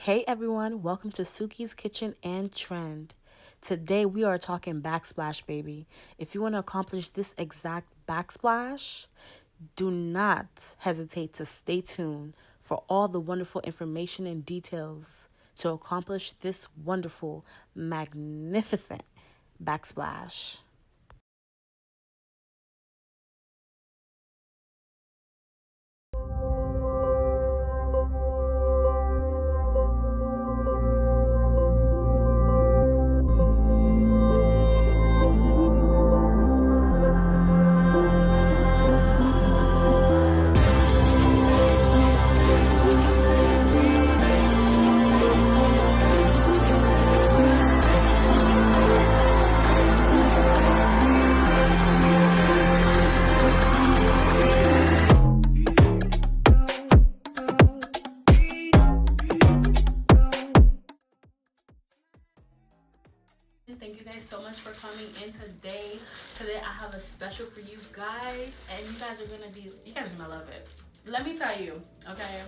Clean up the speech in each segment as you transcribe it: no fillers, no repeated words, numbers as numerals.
Hey everyone, welcome to Suki's Kitchen and Trend. Today we are talking backsplash, baby. If you want to accomplish this exact backsplash, do not hesitate to stay tuned for all the wonderful information and details to accomplish this wonderful, magnificent backsplash. Thank you guys so much for coming in today. Today I have a special for you guys, and you guys are gonna love it. Let me tell you, okay?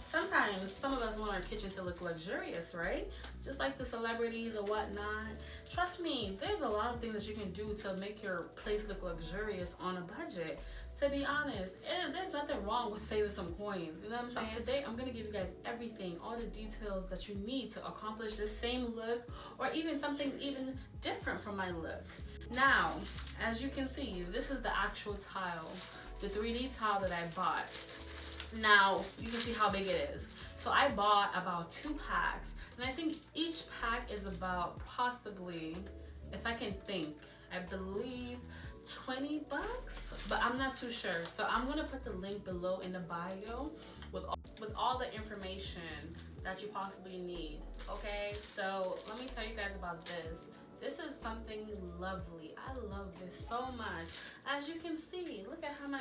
Sometimes some of us want our kitchen to look luxurious, right? Just like the celebrities or whatnot. Trust me, there's a lot of things that you can do to make your place look luxurious on a budget. To be honest, there's nothing wrong with saving some coins. You know what I'm saying? Today, I'm gonna give you guys everything, all the details that you need to accomplish the same look, or even something even different from my look. Now, as you can see, this is the actual tile, the 3D tile that I bought. Now, you can see how big it is. So I bought about 2 packs, and I think each pack is about possibly, if I can think, I believe $20, but I'm not too sure. So I'm gonna put the link below in the bio with all the information that you possibly need. Okay, so let me tell you guys about this. This is something lovely. I love this so much. As you can see, look at how my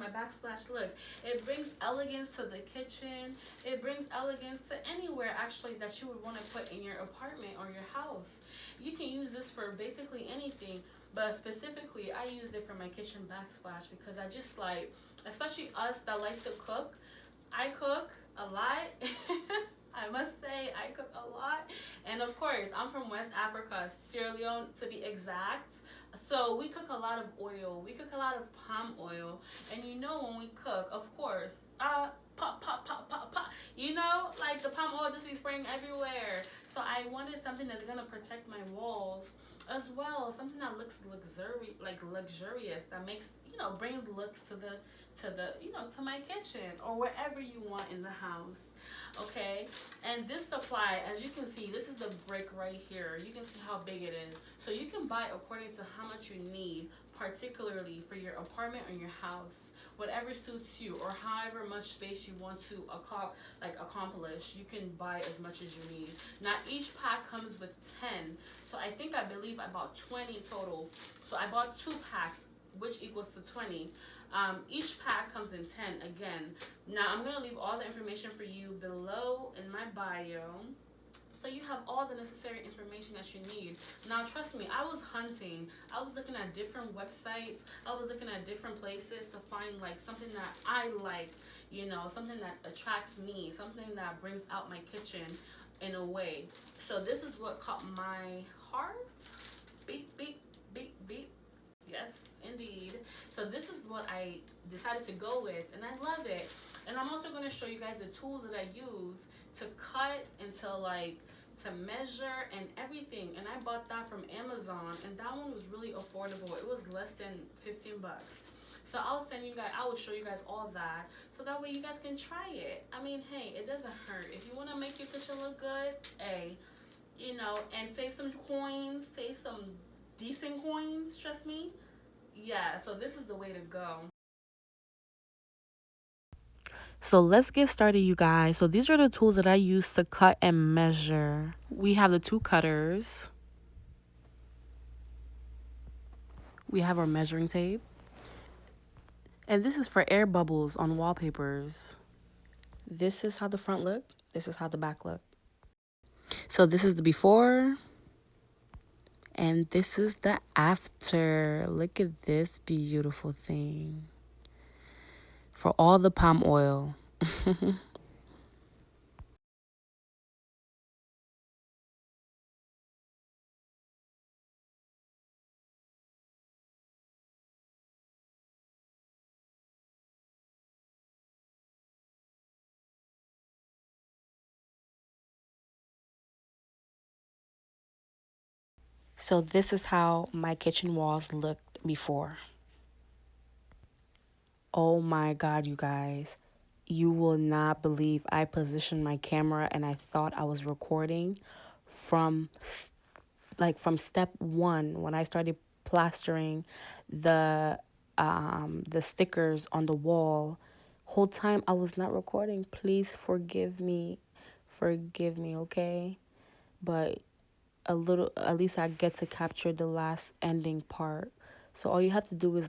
backsplash look. It brings elegance to the kitchen. It brings elegance to anywhere actually that you would want to put in your apartment or your house. You can use this for basically anything, but specifically I used it for my kitchen backsplash because I just like, especially us that like to cook. I cook a lot. I must say, I cook a lot. And of course, I'm from West Africa, Sierra Leone to be exact. So we cook a lot of oil. We cook a lot of palm oil. And you know when we cook, of course, pop, pop, pop, pop, pop. You know, like the palm oil just be spraying everywhere. So I wanted something that's gonna protect my walls as well. Something that looks luxurious, that makes, brings looks to the to my kitchen or wherever you want in the house. Okay, and this supply, as you can see, this is the brick right here. You can see how big it is. So you can buy according to how much you need, particularly for your apartment or your house, whatever suits you, or however much space you want to accomplish. You can buy as much as you need. Now each pack comes with 10, so I believe I bought 20 total. So I bought 2 packs, which equals to 20. Each pack comes in 10 again. Now I'm gonna leave all the information for you below in my bio, so you have all the necessary information that you need. Now trust me, I was hunting. I was looking at different websites. I was looking at different places to find like something that I like, something that attracts me, something that brings out my kitchen in a way. So this is what caught my heart. Beep, beep, beep, beep. Yes, indeed. So this is what I decided to go with, and I love it. And I'm also going to show you guys the tools that I use to cut and to measure and everything. And I bought that from Amazon, and that one was really affordable. It was less than 15 bucks. So I will show you guys all that, so that way you guys can try it. I mean, hey, it doesn't hurt. If you want to make your kitchen look good, hey, and save some coins, save some decent coins, trust me. Yeah, so this is the way to go. So let's get started, you guys. So these are the tools that I use to cut and measure. We have the 2 cutters. We have our measuring tape. And this is for air bubbles on wallpapers. This is how the front look. This is how the back look. So this is the before. And this is the after. Look at this beautiful thing. For all the palm oil. So this is how my kitchen walls looked before. Oh my God, you guys. You will not believe I positioned my camera and I thought I was recording from from step one when I started plastering the stickers on the wall. Whole time I was not recording. Please forgive me. Forgive me, okay? But at least I get to capture the last ending part. So all you have to do is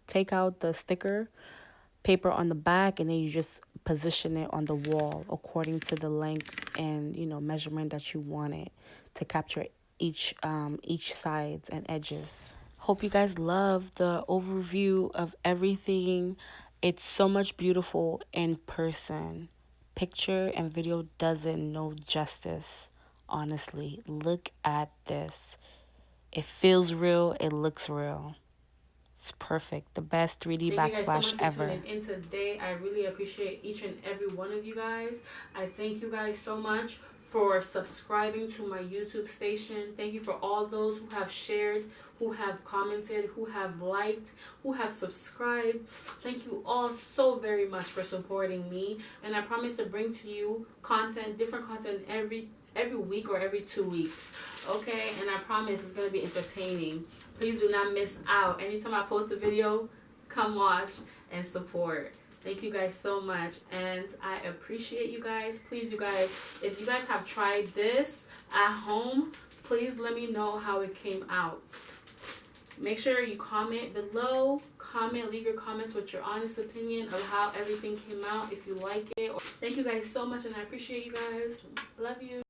take out the sticker paper on the back, and then you just position it on the wall according to the length and measurement that you want it to capture each sides and edges. Hope you guys love the overview of everything. It's so much beautiful in person. Picture and video doesn't know justice. Honestly, look at this. It feels real, it looks real. It's perfect. The best 3D backsplash ever. Thank you guys so much for tuning in today. I really appreciate each and every one of you guys. I thank you guys so much for subscribing to my YouTube station. Thank you for all those who have shared, who have commented, who have liked, who have subscribed. Thank you all so very much for supporting me. And I promise to bring to you different content every week or every 2 weeks. Okay? And I promise it's going to be entertaining. Please do not miss out. Anytime I post a video, come watch and support. Thank you guys so much. And I appreciate you guys. Please, you guys, if you guys have tried this at home, please let me know how it came out. Make sure you comment below. Leave your comments with your honest opinion of how everything came out, if you like it. Thank you guys so much, and I appreciate you guys. Love you.